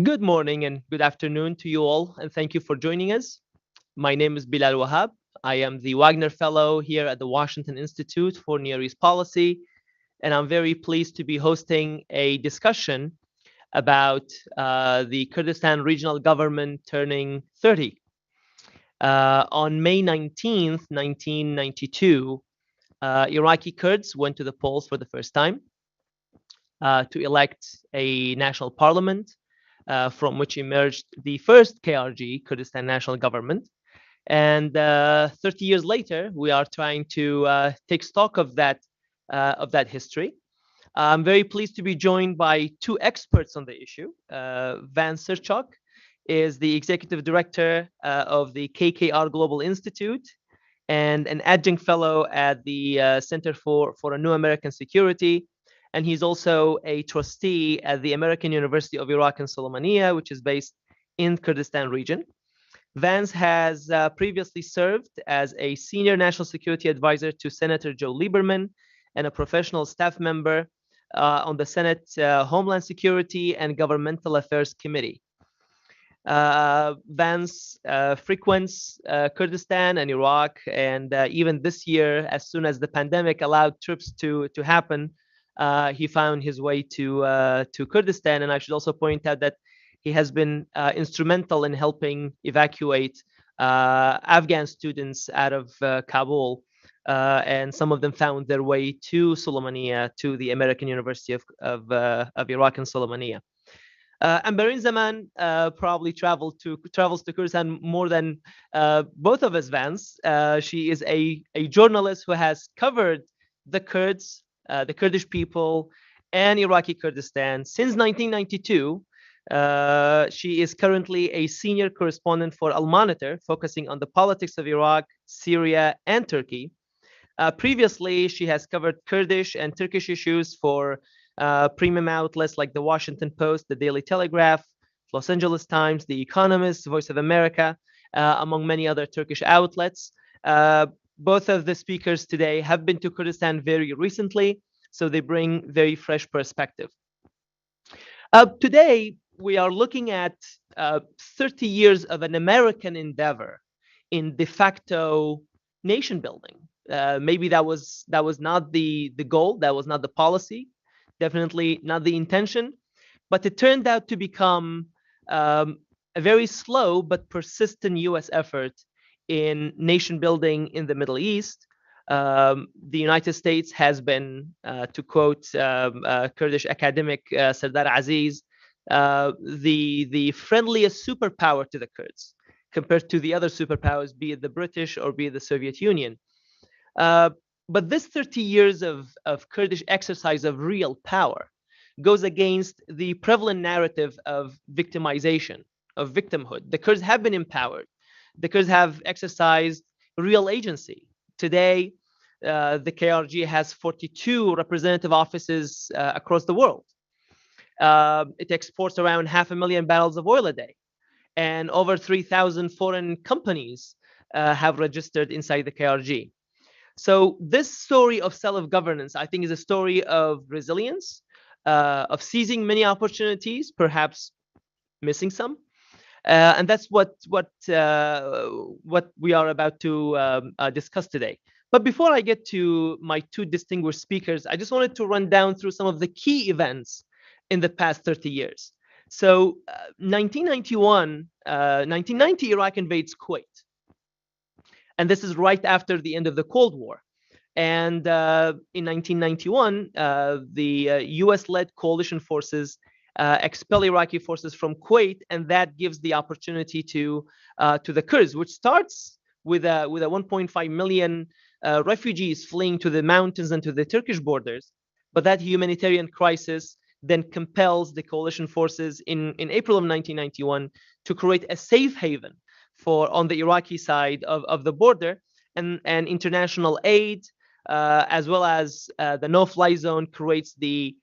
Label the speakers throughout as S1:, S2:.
S1: Good morning and good afternoon to you all, and thank you for joining us. My name is Bilal Wahab. I am the Wagner Fellow here at the Washington Institute for Near East Policy, and I'm very pleased to be hosting a discussion about the Kurdistan Regional Government turning 30. On May 19th, 1992, Iraqi Kurds went to the polls for the first time to elect a national parliament from which emerged the first KRG, Kurdistan National Government. And 30 years later, we are trying to take stock of that history. I'm very pleased to be joined by two experts on the issue. Vance Serchuk is the executive director of the KKR Global Institute and an adjunct fellow at the Center for a New American Security. And he's also a trustee at the American University of Iraq-Sulaimani, which is based in Kurdistan region. Vance has previously served as a senior national security advisor to Senator Joe Lieberman and a professional staff member on the Senate Homeland Security and Governmental Affairs Committee. Vance frequents Kurdistan and Iraq, and even this year, as soon as the pandemic allowed trips to happen, he found his way to Kurdistan. And I should also point out that he has been instrumental in helping evacuate Afghan students out of Kabul, and some of them found their way to Sulaymaniyah, to the American University of Iraq and Sulaymaniyah. Amberin Zaman probably travels to Kurdistan more than both of us, Vance. She is a journalist who has covered the Kurds, the Kurdish people, and Iraqi Kurdistan since 1992. She is currently a senior correspondent for Al Monitor, focusing on the politics of Iraq, Syria, and Turkey. Previously, she has covered Kurdish and Turkish issues for premium outlets like the Washington Post, the Daily Telegraph, Los Angeles Times, The Economist, Voice of America, among many other Turkish outlets. Both of the speakers today have been to Kurdistan very recently, so they bring very fresh perspective. Today, we are looking at 30 years of an American endeavor in de facto nation building. Maybe that was not the goal, that was not the policy, definitely not the intention, but it turned out to become a very slow but persistent U.S. effort in nation building in the Middle East. The United States has been, to quote Kurdish academic Sardar Aziz, the friendliest superpower to the Kurds compared to the other superpowers, be it the British or be it the Soviet Union. But this 30 years of Kurdish exercise of real power goes against the prevalent narrative of victimization, of victimhood. The Kurds have been empowered. The Kurds have exercised real agency. Today, the KRG has 42 representative offices across the world. It exports around 500,000 barrels of oil a day, and over 3,000 foreign companies have registered inside the KRG. So this story of self-governance, I think, is a story of resilience, of seizing many opportunities, perhaps missing some, and that's what we are about to discuss today. But before I get to my two distinguished speakers, I just wanted to run down through some of the key events in the past 30 years. So 1990, Iraq invades Kuwait. And this is right after the end of the Cold War. And in 1991, the US-led coalition forces expel Iraqi forces from Kuwait, and that gives the opportunity to the Kurds, which starts with a 1.5 million refugees fleeing to the mountains and to the Turkish borders. But that humanitarian crisis then compels the coalition forces in April of 1991 to create a safe haven on the Iraqi side of the border, and international aid, as well as the no-fly zone, creates the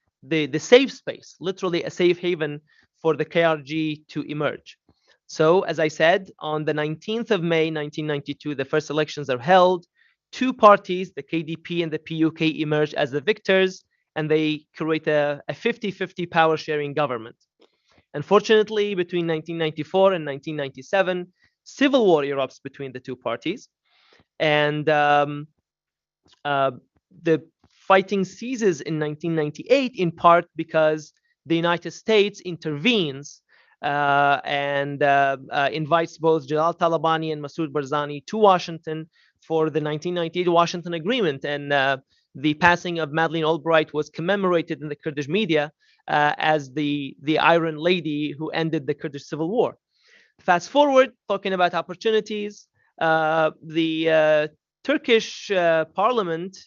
S1: safe space, literally a safe haven for the KRG to emerge. So, as I said, on the 19th of May, 1992, the first elections are held. Two parties, the KDP and the PUK, emerge as the victors, and they create a 50-50 power-sharing government. Unfortunately, between 1994 and 1997, civil war erupts between the two parties, and the fighting ceases in 1998 in part because the United States intervenes and invites both Jalal Talabani and Masoud Barzani to Washington for the 1998 Washington Agreement. And the passing of Madeleine Albright was commemorated in the Kurdish media as the Iron Lady who ended the Kurdish civil war. Fast forward, talking about opportunities, the Turkish parliament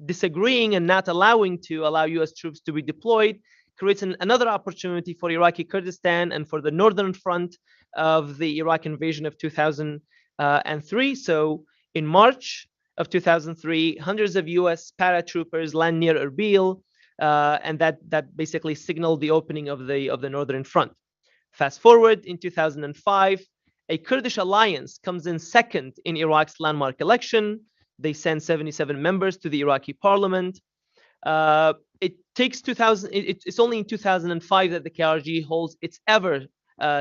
S1: disagreeing and not allowing to allow US troops to be deployed creates another opportunity for Iraqi Kurdistan and for the northern front of the Iraq invasion of 2003. So in March of 2003, hundreds of US paratroopers land near Erbil, and that basically signaled the opening of the northern front. Fast forward in 2005, a Kurdish alliance comes in second in Iraq's landmark election. They send 77 members to the Iraqi parliament. It takes 2000. It's only in 2005 that the KRG holds its ever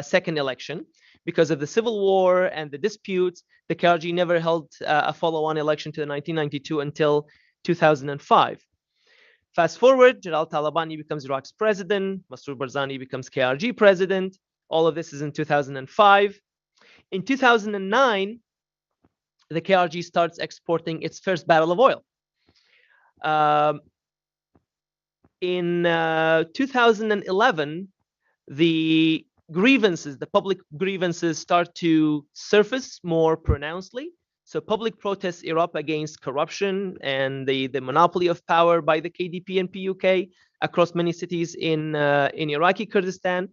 S1: second election. Because of the civil war and the disputes, the KRG never held a follow-on election to the 1992 until 2005. Fast forward, Jalal Talabani becomes Iraq's president. Masoud Barzani becomes KRG president. All of this is in 2005. In 2009, the KRG starts exporting its first barrel of oil. In 2011, the public grievances start to surface more pronouncedly. So public protests erupt against corruption and the monopoly of power by the KDP and PUK across many cities in Iraqi Kurdistan.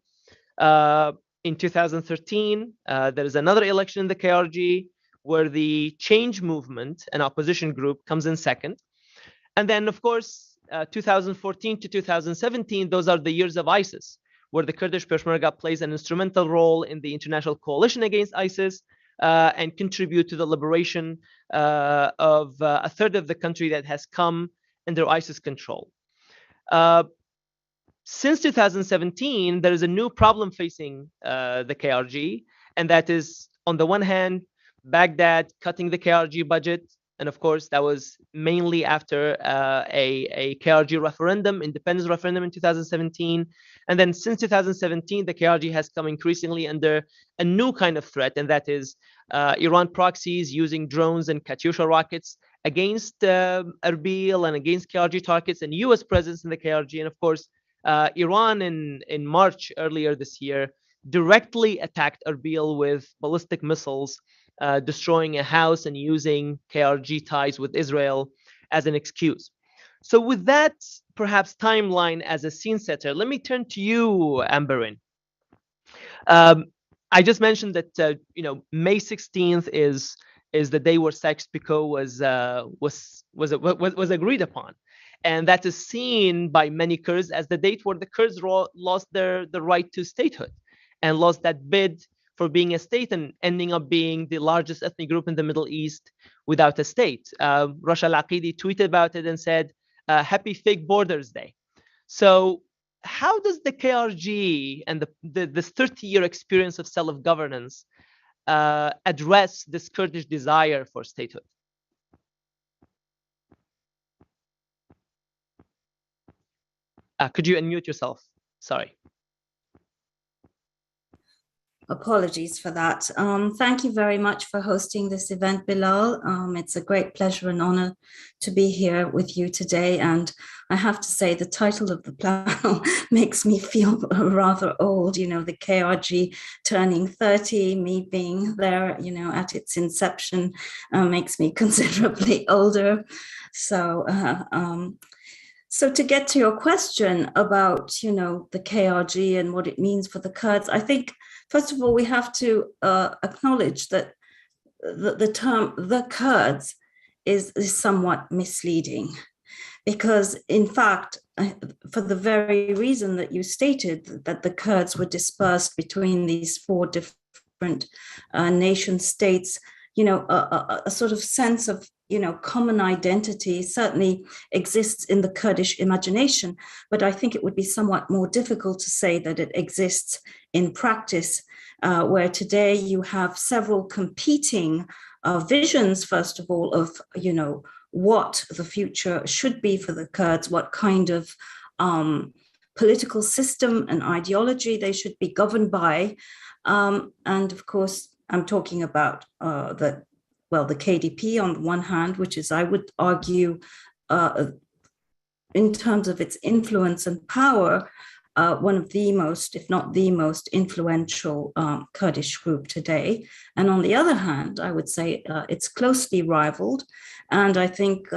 S1: In 2013, there is another election in the KRG where the Change Movement, an opposition group, comes in second. And then, of course, 2014 to 2017, those are the years of ISIS, where the Kurdish Peshmerga plays an instrumental role in the international coalition against ISIS and contribute to the liberation of a third of the country that has come under ISIS control. Since 2017, there is a new problem facing the KRG, and that is, on the one hand, Baghdad cutting the KRG budget. And of course, that was mainly after a KRG referendum, independence referendum in 2017. And then since 2017, the KRG has come increasingly under a new kind of threat, and that is Iran proxies using drones and Katyusha rockets against Erbil and against KRG targets, and US presence in the KRG. And of course, Iran in March earlier this year directly attacked Erbil with ballistic missiles, destroying a house and using KRG ties with Israel as an excuse. So with that, perhaps timeline as a scene setter, let me turn to you, Amberin. I just mentioned that May 16th is the day where Sykes-Picot was agreed upon, and that is seen by many Kurds as the date where the Kurds lost the right to statehood and lost that bid for being a state and ending up being the largest ethnic group in the Middle East without a state. Rasha Al-Aqidi tweeted about it and said, "Happy Fake Borders Day." So how does the KRG and this 30-year experience of self-governance address this Kurdish desire for statehood? Could you unmute yourself? Sorry.
S2: Apologies for that. Thank you very much for hosting this event, Bilal. It's a great pleasure and honor to be here with you today. And I have to say, the title of the panel makes me feel rather old, the KRG turning 30, me being there, at its inception makes me considerably older. So to get to your question about, the KRG and what it means for the Kurds, I think, first of all, we have to acknowledge that the term "the Kurds" is somewhat misleading, because in fact, for the very reason that you stated, that the Kurds were dispersed between these four different nation states, a sort of sense of common identity certainly exists in the Kurdish imagination, but I think it would be somewhat more difficult to say that it exists in practice, where today you have several competing visions, first of all, of, what the future should be for the Kurds, what kind of political system and ideology they should be governed by. And of course, I'm talking about the KDP on the one hand, which is, I would argue, in terms of its influence and power, one of the most, if not the most influential Kurdish group today. And on the other hand, I would say it's closely rivaled, and I think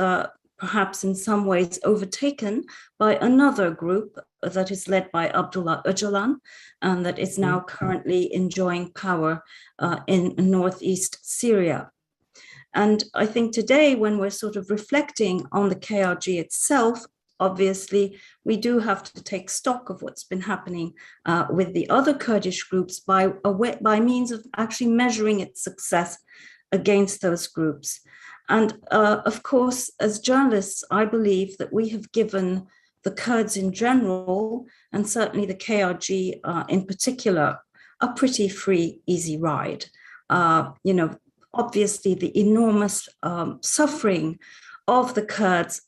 S2: perhaps in some ways overtaken by another group that is led by Abdullah Öcalan, and that is now currently enjoying power in northeast Syria. And I think today, when we're sort of reflecting on the KRG itself, obviously, we do have to take stock of what's been happening with the other Kurdish groups by means of actually measuring its success against those groups. And of course, as journalists, I believe that we have given the Kurds in general, and certainly the KRG in particular, a pretty free, easy ride. Obviously, the enormous suffering of the Kurds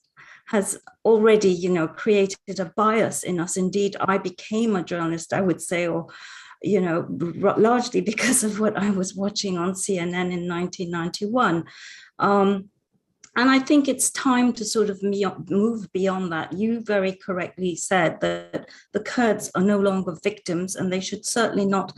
S2: has already, created a bias in us. Indeed, I became a journalist, I would say, or, largely because of what I was watching on CNN in 1991. And I think it's time to sort of move beyond that. You very correctly said that the Kurds are no longer victims, and they should certainly not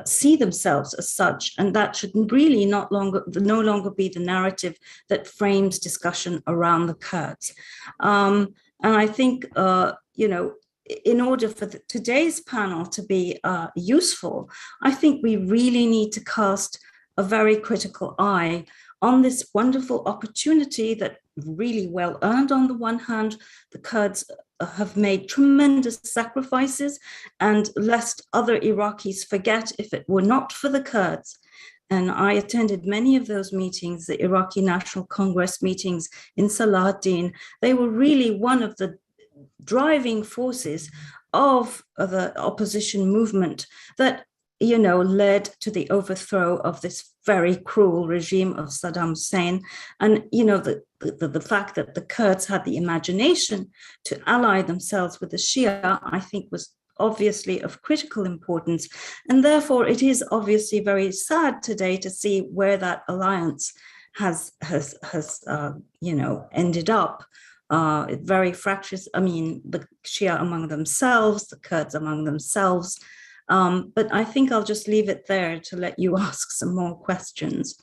S2: see themselves as such, and that should really no longer be the narrative that frames discussion around the Kurds. And I think, in order for today's panel to be useful, I think we really need to cast a very critical eye on this wonderful opportunity that really well earned. On the one hand, the Kurds have made tremendous sacrifices, and lest other Iraqis forget, if it were not for the Kurds, and I attended many of those meetings, the Iraqi National Congress meetings in Salahuddin, they were really one of the driving forces of the opposition movement that led to the overthrow of this very cruel regime of Saddam Hussein. And, the fact that the Kurds had the imagination to ally themselves with the Shia, I think was obviously of critical importance. And therefore, it is obviously very sad today to see where that alliance has ended up. Very fractious. I mean, the Shia among themselves, the Kurds among themselves. But I think I'll just leave it there to let you ask some more questions.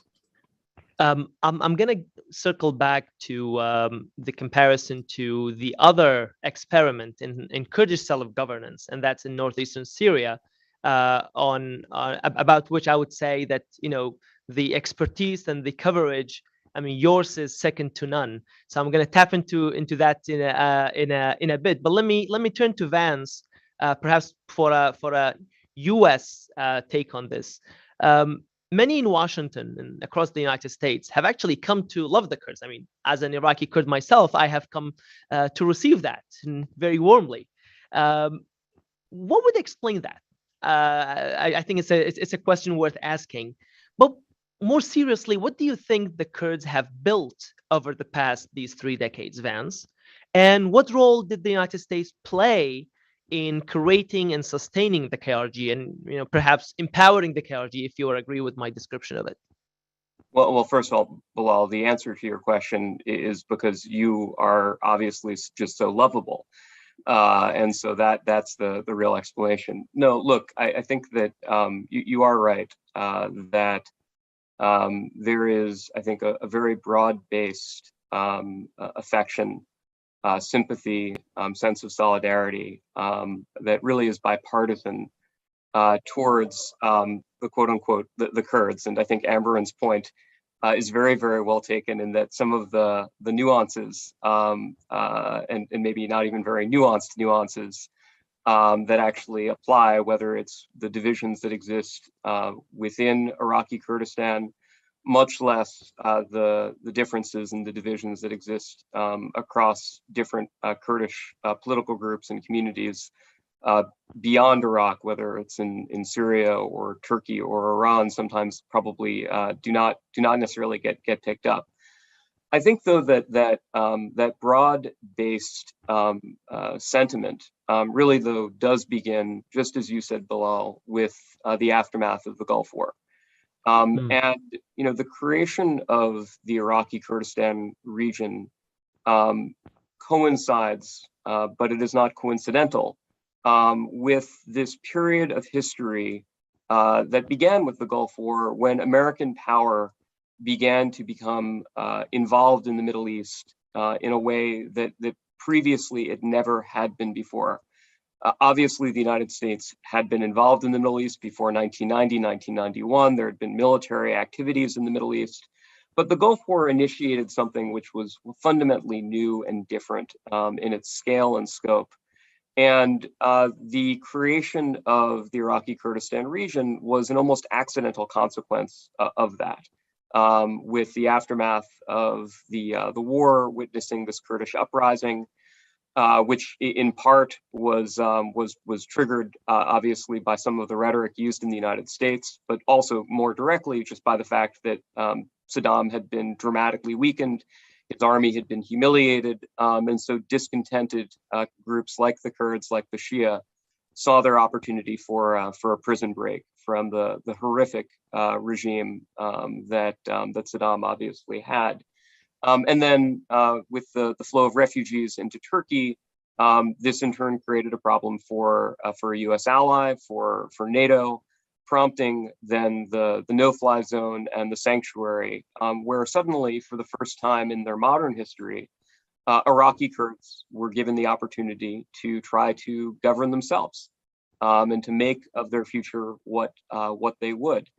S1: I'm going to circle back to the comparison to the other experiment in Kurdish self-governance, and that's in northeastern Syria, about which I would say that the expertise and the coverage, I mean, yours is second to none. So I'm going to tap into that in a bit. But let me turn to Vance, perhaps for a U.S. take on this. Many in Washington and across the United States have actually come to love the Kurds. I mean, as an Iraqi Kurd myself, I have come to receive that very warmly. What would explain that? I think it's a question worth asking. But more seriously, what do you think the Kurds have built over these 3 decades, Vance? And what role did the United States play in creating and sustaining the KRG, and perhaps empowering the KRG, if you agree with my description of it?
S3: Well, first of all, Bilal, the answer to your question is because you are obviously just so lovable, and so that's the real explanation. No, look, I think that you are right that there is, I think, a very broad-based affection, sympathy, sense of solidarity that really is bipartisan towards the quote unquote the Kurds. And I think Amberin's point is very, very well taken, in that some of the nuances and maybe not even very nuanced nuances that actually apply, whether it's the divisions that exist within Iraqi Kurdistan, much less the differences and the divisions that exist across different Kurdish political groups and communities beyond Iraq, whether it's in Syria or Turkey or Iran, sometimes probably do not necessarily get picked up. I think, though, that broad-based sentiment really, though, does begin, just as you said, Bilal, with the aftermath of the Gulf War. And, the creation of the Iraqi Kurdistan region coincides, but it is not coincidental, with this period of history that began with the Gulf War, when American power began to become involved in the Middle East in a way that previously it never had been before. Obviously, the United States had been involved in the Middle East before 1990, 1991. There had been military activities in the Middle East. But the Gulf War initiated something which was fundamentally new and different in its scale and scope. And the creation of the Iraqi Kurdistan region was an almost accidental consequence of that. With the aftermath of the war, witnessing this Kurdish uprising, which in part was triggered obviously by some of the rhetoric used in the United States, but also more directly just by the fact that Saddam had been dramatically weakened, his army had been humiliated, and so discontented groups like the Kurds, like the Shia, saw their opportunity for a prison break from the horrific regime that Saddam obviously had. And then with the flow of refugees into Turkey, this in turn created a problem for a U.S. ally, for NATO, prompting then the no-fly zone and the sanctuary, where suddenly, for the first time in their modern history, Iraqi Kurds were given the opportunity to try to govern themselves and to make of their future what they would.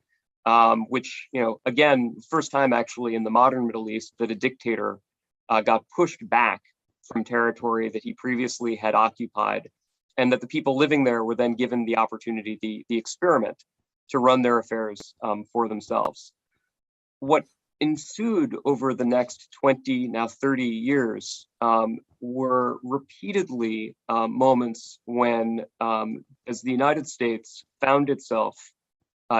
S3: Which, again, first time actually in the modern Middle East that a dictator got pushed back from territory that he previously had occupied, and that the people living there were then given the opportunity, the experiment, to run their affairs for themselves. What ensued over the next 20, now 30 years were repeatedly moments when, as the United States found itself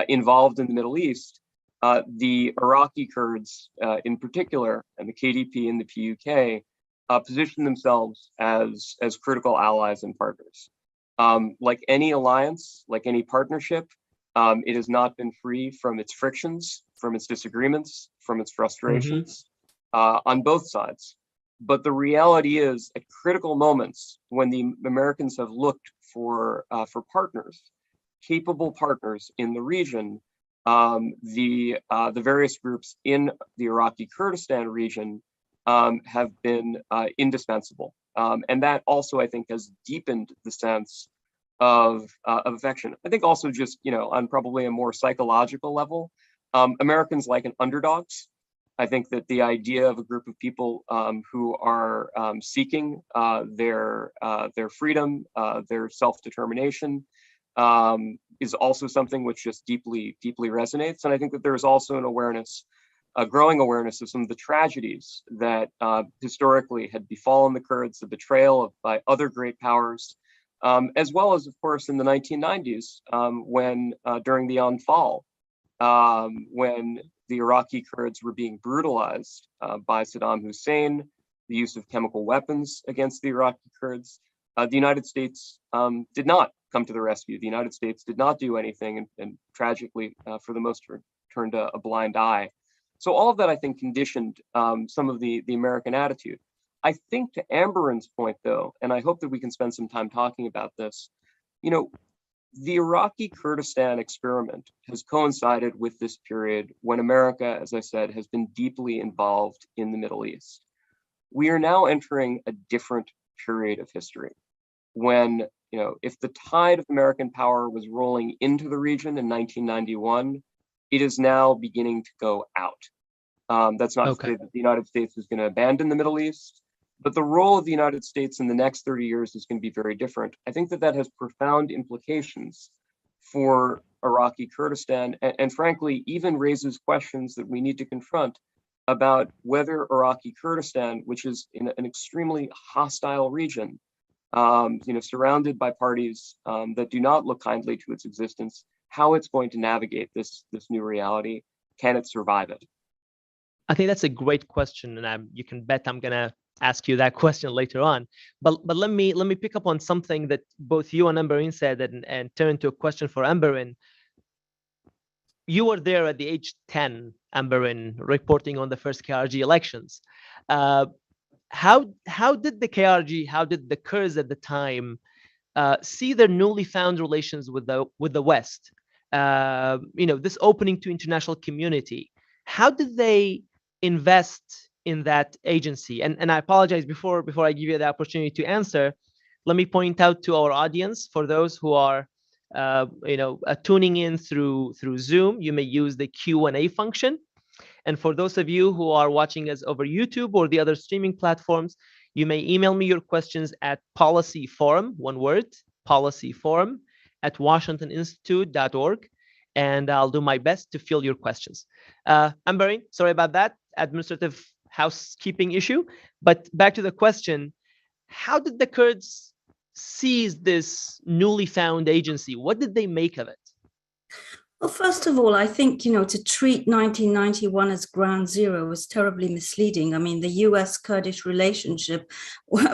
S3: involved in the Middle East, the Iraqi Kurds in particular, and the KDP and the PUK, positioned themselves as critical allies and partners. Like any alliance, like any partnership, it has not been free from its frictions, from its disagreements, from its frustrations on both sides. But the reality is, at critical moments when the Americans have looked for partners, capable partners in the region, the various groups in the Iraqi Kurdistan region have been indispensable. And that also, I think, has deepened the sense of affection. I think also just, on probably a more psychological level, Americans like an underdogs. I think that the idea of a group of people who are seeking their freedom, their self-determination, is also something which just deeply resonates. And I think that there's also an awareness, a growing awareness of some of the tragedies that historically had befallen the Kurds, the betrayal by other great powers, as well as, of course, in the 1990s, when during the Anfal, when the Iraqi Kurds were being brutalized by Saddam Hussein, the use of chemical weapons against the Iraqi Kurds, the United States did not come to the rescue. The United States did not do anything, and tragically, for the most part, turned a blind eye. So all of that, I think, conditioned some of the American attitude. I think, to Amberin's point, though, and I hope that we can spend some time talking about this, the Iraqi Kurdistan experiment has coincided with this period when America, as I said, has been deeply involved in the Middle East. We are now entering a different period of history when, if the tide of American power was rolling into the region in 1991, it is now beginning to go out. That's not to say that the United States is going to abandon the Middle East, but the role of the United States in the next 30 years is going to be very different. I think that has profound implications for Iraqi Kurdistan, and frankly, even raises questions that we need to confront about whether Iraqi Kurdistan, which is in an extremely hostile region, surrounded by parties that do not look kindly to its existence, how it's going to navigate this new reality. Can it survive it?
S1: I think that's a great question, and you can bet I'm gonna ask you that question later on. But let me pick up on something that both you and Amberin said, and turn to a question for Amberin. You were there at the age 10, Amberin, reporting on the first KRG elections. How did the KRG, how did the Kurds at the time see their newly found relations with the West? This opening to international community. How did they invest in that agency? And I apologize before I give you the opportunity to answer. Let me point out to our audience, for those who are tuning in through Zoom, you may use the Q&A function. And for those of you who are watching us over YouTube or the other streaming platforms, you may email me your questions at policyforum, one word, policyforum@washingtoninstitute.org, and I'll do my best to field your questions. Amberin, sorry about that administrative housekeeping issue, but back to the question: how did the Kurds seize this newly found agency? What did they make of it?
S2: Well, first of all, I think, to treat 1991 as ground zero was terribly misleading. I mean, the US-Kurdish relationship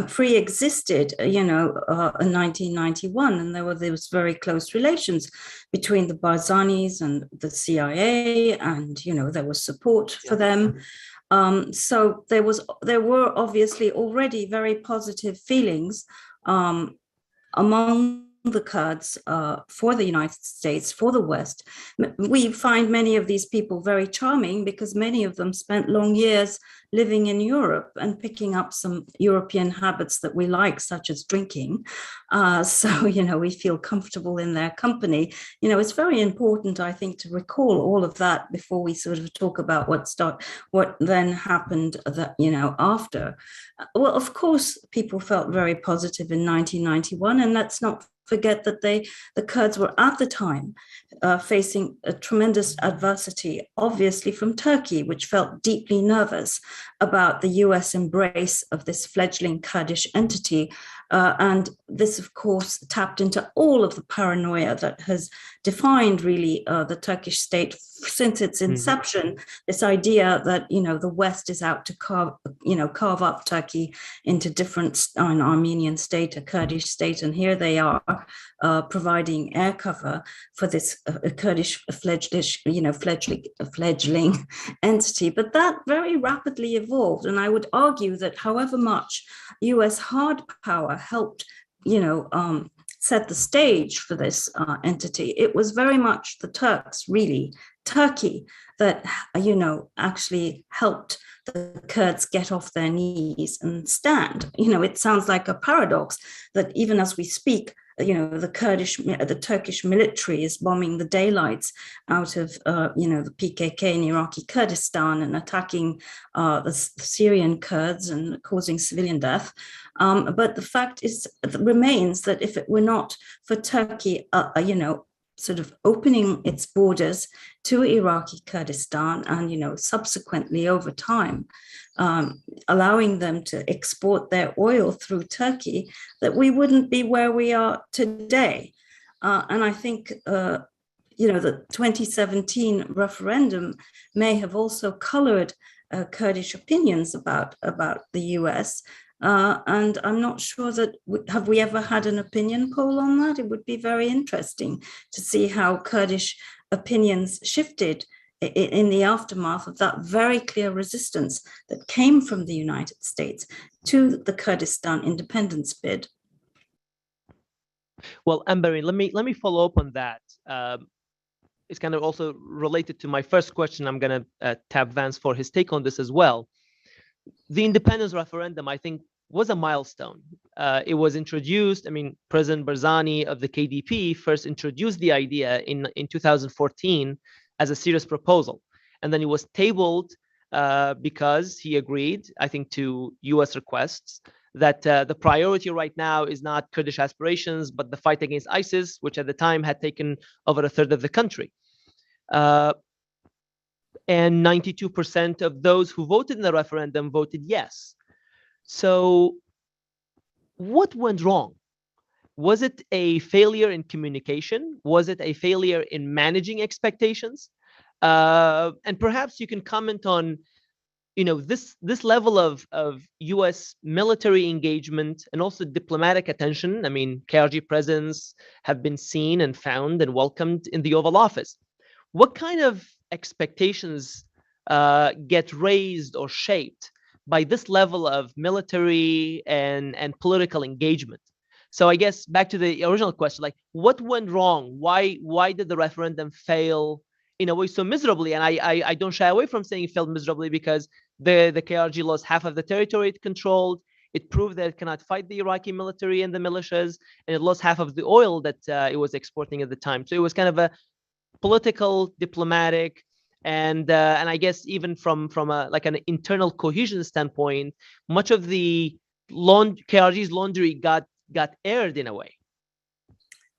S2: pre-existed, in 1991, and there was very close relations between the Barzanis and the CIA, and, there was support for them. So there were obviously already very positive feelings among the Kurds for the United States, for the West. We find many of these people very charming because many of them spent long years living in Europe and picking up some European habits that we like, such as drinking. So, we feel comfortable in their company. It's very important, I think, to recall all of that before we sort of talk about what then happened after. Well, of course, people felt very positive in 1991, and let's not forget that the Kurds were at the time facing a tremendous adversity, obviously from Turkey, which felt deeply nervous about the US embrace of this fledgling Kurdish entity. And this, of course, tapped into all of the paranoia that has defined really the Turkish state since its inception. This idea that, the West is out to carve up Turkey into different, an Armenian state, a Kurdish state, and here they are providing air cover for this Kurdish fledgling entity. But that very rapidly evolved, and I would argue that however much US hard power helped, set the stage for this entity, it was very much the Turks, really, Turkey, that, actually helped the Kurds get off their knees and stand. It sounds like a paradox that even as we speak, the Turkish military is bombing the daylights out of, the PKK in Iraqi Kurdistan and attacking the Syrian Kurds and causing civilian death. But the fact remains that if it were not for Turkey, sort of opening its borders to Iraqi Kurdistan and, subsequently over time, allowing them to export their oil through Turkey, that we wouldn't be where we are today. And I think, the 2017 referendum may have also colored Kurdish opinions about the US. And I'm not sure that, have we ever had an opinion poll on that? It would be very interesting to see how Kurdish opinions shifted in the aftermath of that very clear resistance that came from the United States to the Kurdistan independence bid.
S1: Well, Amberin, let me follow up on that. It's kind of also related to my first question. I'm going to tap Vance for his take on this as well. The independence referendum, I think, was a milestone. It was introduced, President Barzani of the KDP first introduced the idea in 2014 as a serious proposal. And then it was tabled because he agreed, I think, to US requests that the priority right now is not Kurdish aspirations, but the fight against ISIS, which at the time had taken over a third of the country. And 92% of those who voted in the referendum voted yes. So what went wrong? Was it a failure in communication? Was it a failure in managing expectations? And perhaps you can comment on, this level of U.S. military engagement and also diplomatic attention. I mean, KRG presence have been seen and found and welcomed in the Oval Office. What kind of expectations get raised or shaped by this level of military and political engagement? So I guess back to the original question, like what went wrong? Why did the referendum fail in a way so miserably? And I don't shy away from saying it failed miserably because the KRG lost half of the territory it controlled. It proved that it cannot fight the Iraqi military and the militias, and it lost half of the oil that it was exporting at the time. So it was kind of a political, diplomatic, and I guess even from an internal cohesion standpoint, much of the KRG's laundry got aired in a way.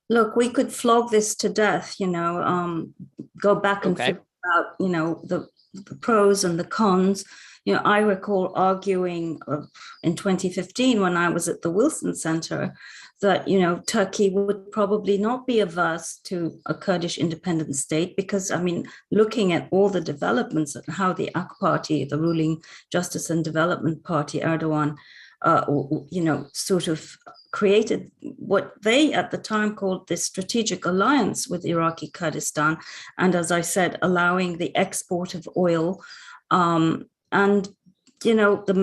S2: Look, we could flog this to death, go back and forth about, the pros and the cons. I recall arguing in 2015 when I was at the Wilson Center that, Turkey would probably not be averse to a Kurdish independent state because, looking at all the developments and how the AK Party, the ruling Justice and Development Party, Erdogan, sort of created what they at the time called this strategic alliance with Iraqi Kurdistan. And as I said, allowing the export of oil and the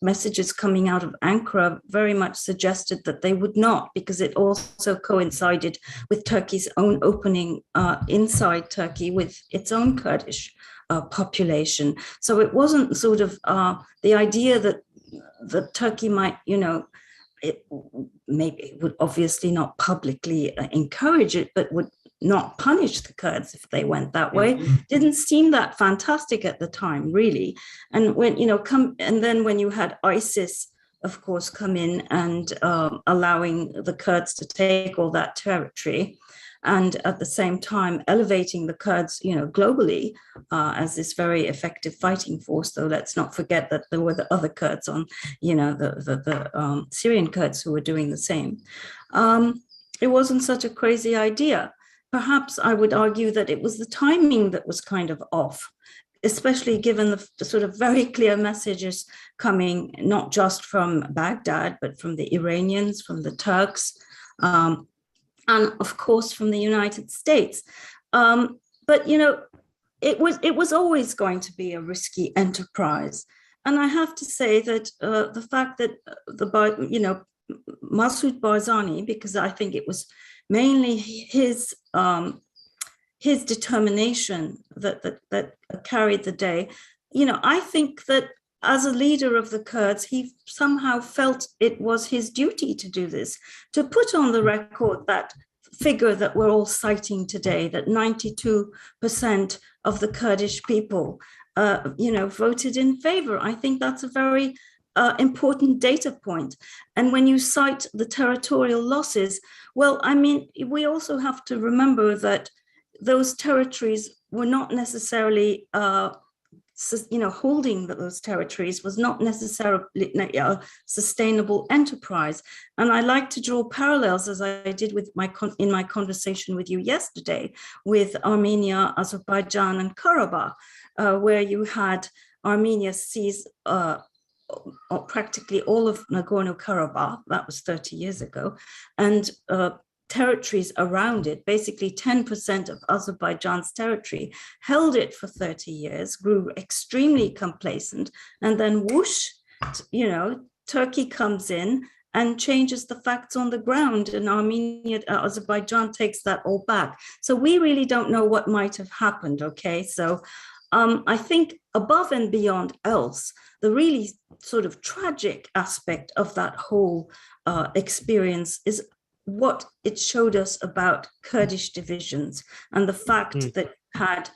S2: messages coming out of Ankara very much suggested that they would not, because it also coincided with Turkey's own opening inside Turkey with its own Kurdish population. So it wasn't sort of the idea that Turkey might, maybe would obviously not publicly encourage it, but would not punish the Kurds if they went that way. Didn't seem that fantastic at the time, really. And when then when you had ISIS, of course, come in and allowing the Kurds to take all that territory, and at the same time elevating the Kurds, globally as this very effective fighting force. Though let's not forget that there were the other Kurds on, the Syrian Kurds who were doing the same. It wasn't such a crazy idea. Perhaps I would argue that it was the timing that was kind of off, especially given the sort of very clear messages coming not just from Baghdad, but from the Iranians, from the Turks, and of course from the United States. But it was always going to be a risky enterprise. And I have to say that the fact that Masoud Barzani, because I think it was mainly his determination that carried the day. I think that as a leader of the Kurds, he somehow felt it was his duty to do this, to put on the record that figure that we're all citing today, that 92% of the Kurdish people, voted in favor. I think that's a very important data point. And when you cite the territorial losses, well, we also have to remember that those territories were not necessarily, holding those territories was not necessarily a sustainable enterprise. And I like to draw parallels, as I did with in my conversation with you yesterday, with Armenia, Azerbaijan, and Karabakh, where you had Armenia seize practically all of Nagorno-Karabakh, that was 30 years ago, and territories around it, basically 10% of Azerbaijan's territory, held it for 30 years, grew extremely complacent, and then whoosh, Turkey comes in and changes the facts on the ground, and Azerbaijan takes that all back. So we really don't know what might have happened, okay? So I think above and beyond else, the really sort of tragic aspect of that whole experience is what it showed us about Kurdish divisions and the fact that had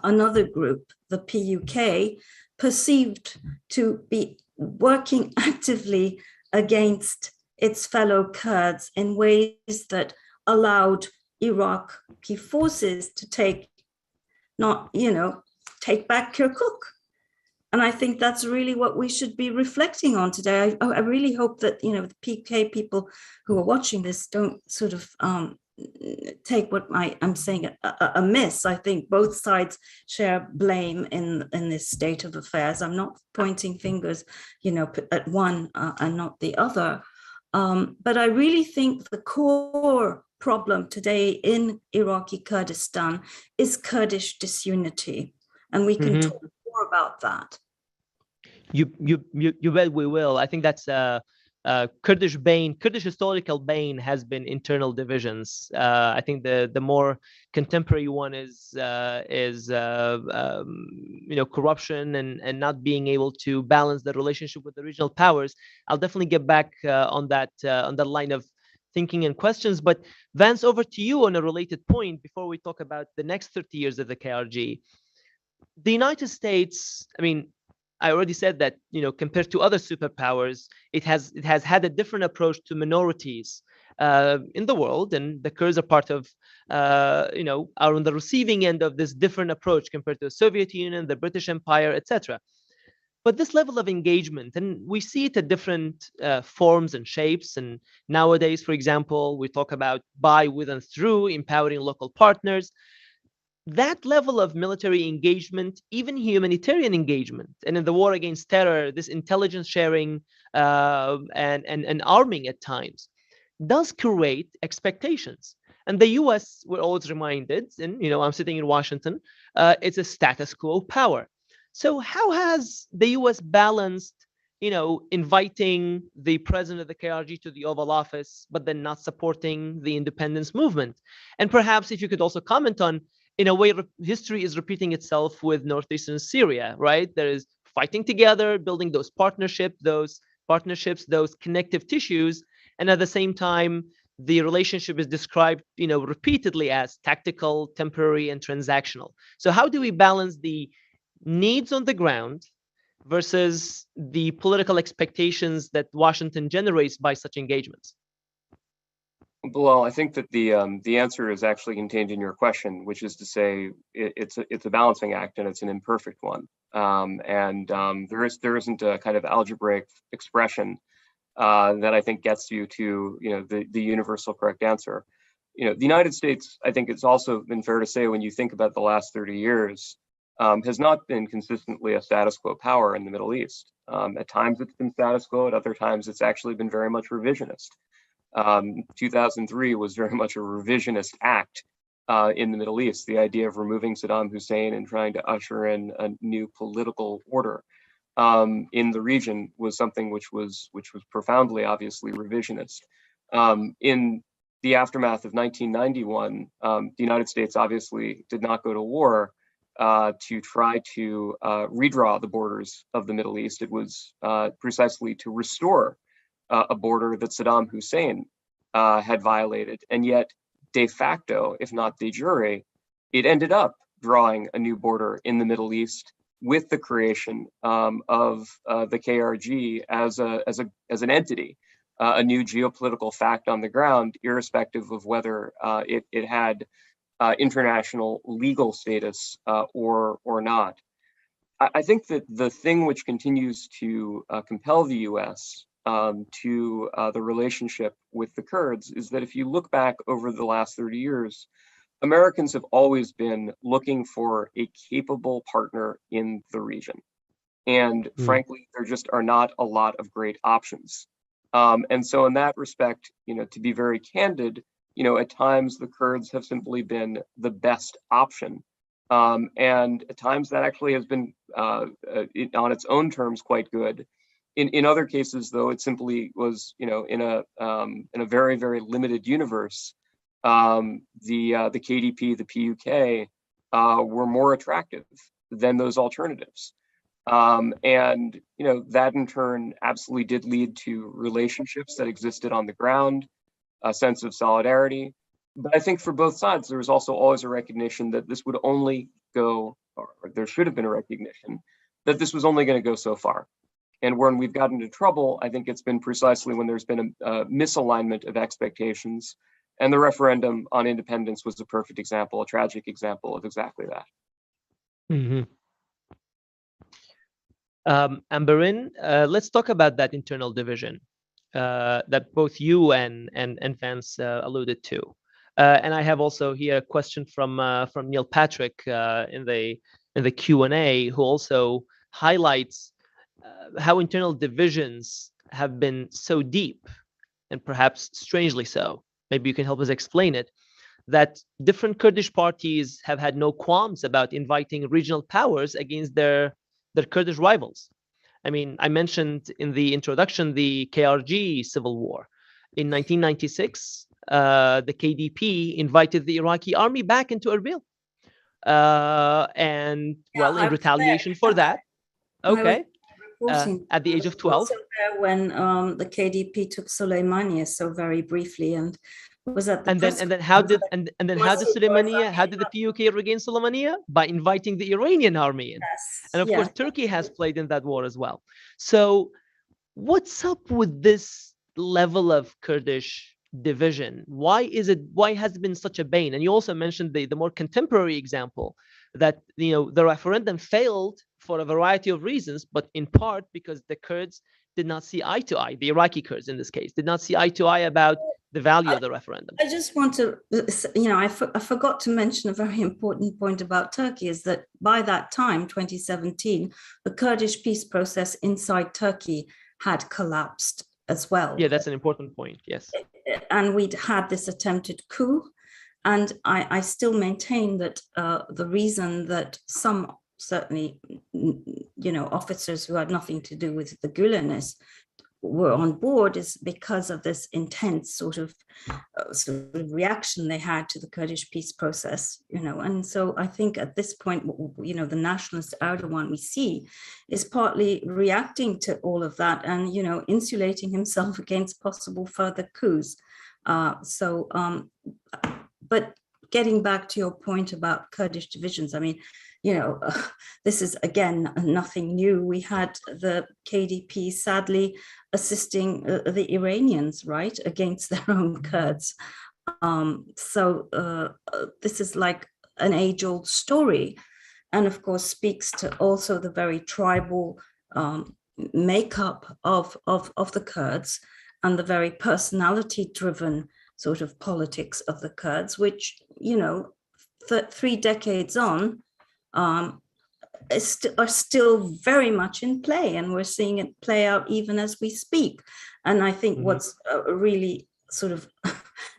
S2: another group, the PUK, perceived to be working actively against its fellow Kurds in ways that allowed Iraqi forces to take back Kirkuk. And I think that's really what we should be reflecting on today. I really hope that, the PK people who are watching this don't sort of take what I'm saying amiss. I think both sides share blame in this state of affairs. I'm not pointing fingers, at one and not the other. But I really think the core problem today in Iraqi Kurdistan is Kurdish disunity. And we can talk more about that.
S1: You bet we will. I think that's Kurdish historical bane has been internal divisions. I think the more contemporary one is corruption and not being able to balance the relationship with the regional powers. I'll definitely get back on that line of thinking and questions. But Vance, over to you on a related point before we talk about the next 30 years of the KRG. The United States, I already said that, compared to other superpowers, it has had a different approach to minorities in the world, and the Kurds are part of, are on the receiving end of this different approach compared to the Soviet Union, the British Empire, etc. But this level of engagement, and we see it at different forms and shapes. And nowadays, for example, we talk about by, with, and through empowering local partners. That level of military engagement, even humanitarian engagement, and in the war against terror, this intelligence sharing and arming at times, does create expectations. And the US, we're always reminded, and I'm sitting in Washington, it's a status quo power. So how has the US balanced, inviting the president of the KRG to the Oval Office, but then not supporting the independence movement? And perhaps if you could also comment on, in a way, history is repeating itself with northeastern Syria, right? There is fighting together, building those partnerships, those connective tissues, and at the same time, the relationship is described, repeatedly as tactical, temporary, and transactional. So how do we balance the needs on the ground versus the political expectations that Washington generates by such engagements?
S3: Bilal, I think that the answer is actually contained in your question, which is to say it's a balancing act and it's an imperfect one. There isn't a kind of algebraic expression that I think gets you to the universal correct answer. The United States, I think it's also been fair to say, when you think about the last 30 years, has not been consistently a status quo power in the Middle East. At times it's been status quo, at other times it's actually been very much revisionist. 2003 was very much a revisionist act in the Middle East. The idea of removing Saddam Hussein and trying to usher in a new political order in the region was something which was profoundly, obviously, revisionist. In the aftermath of 1991, the United States obviously did not go to war to try to redraw the borders of the Middle East. It was precisely to restore a border that Saddam Hussein had violated. And yet, de facto, if not de jure, it ended up drawing a new border in the Middle East with the creation of the KRG as an entity, a new geopolitical fact on the ground, irrespective of whether it had international legal status or not. I think that the thing which continues to compel the US to the relationship with the Kurds is that if you look back over the last 30 years, Americans have always been looking for a capable partner in the region. And frankly, there just are not a lot of great options. And so in that respect, to be very candid, at times the Kurds have simply been the best option. And at times that actually has been on its own terms quite good. In other cases, though, it simply was, in a very, very limited universe, the KDP, the PUK were more attractive than those alternatives. And that in turn absolutely did lead to relationships that existed on the ground, a sense of solidarity. But I think for both sides, there was also always a recognition that this would only go, or there should have been a recognition that this was only going to go so far. And when we've gotten into trouble, I think it's been precisely when there's been a misalignment of expectations. And the referendum on independence was a perfect example, a tragic example of exactly that.
S1: Mm-hmm. Amberin, let's talk about that internal division that both you and Vance alluded to. And I have also here a question from Neil Patrick in the Q&A, who also highlights how internal divisions have been so deep, and perhaps strangely so. Maybe you can help us explain it, that different Kurdish parties have had no qualms about inviting regional powers against their Kurdish rivals. I mean, I mentioned in the introduction the KRG civil war. In 1996, the KDP invited the Iraqi army back into Erbil. And well, in retaliation for that, okay, at the age of 12.
S2: Also there when the KDP took Soleimani so very briefly, and was at the
S1: and then how did the PUK regain Soleimani? By inviting the Iranian army in.
S2: Yes.
S1: And of course, Turkey has played in that war as well. So what's up with this level of Kurdish division? Why has it been such a bane? And you also mentioned the more contemporary example that, you know, the referendum failed for a variety of reasons, but in part because the Kurds did not see eye to eye, the Iraqi Kurds in this case, did not see eye to eye about the value of the referendum.
S2: I just want to, you know, I forgot to mention a very important point about Turkey, is that by that time, 2017, the Kurdish peace process inside Turkey had collapsed as well.
S1: Yeah, that's an important point, yes.
S2: And we'd had this attempted coup. And I still maintain that the reason that some, certainly, you know, officers who had nothing to do with the Gülenists were on board is because of this intense sort of reaction they had to the Kurdish peace process, you know. And so I think at this point, you know, the nationalist Erdogan we see is partly reacting to all of that and, you know, insulating himself against possible further coups. But getting back to your point about Kurdish divisions, I mean, you know, this is, again, nothing new. We had the KDP sadly assisting the Iranians, right, against their own Kurds. This is like an age-old story, and of course speaks to also the very tribal makeup of the Kurds and the very personality-driven sort of politics of the Kurds, which, you know, 3 decades on, are still very much in play, and we're seeing it play out even as we speak. And I think what's really sort of,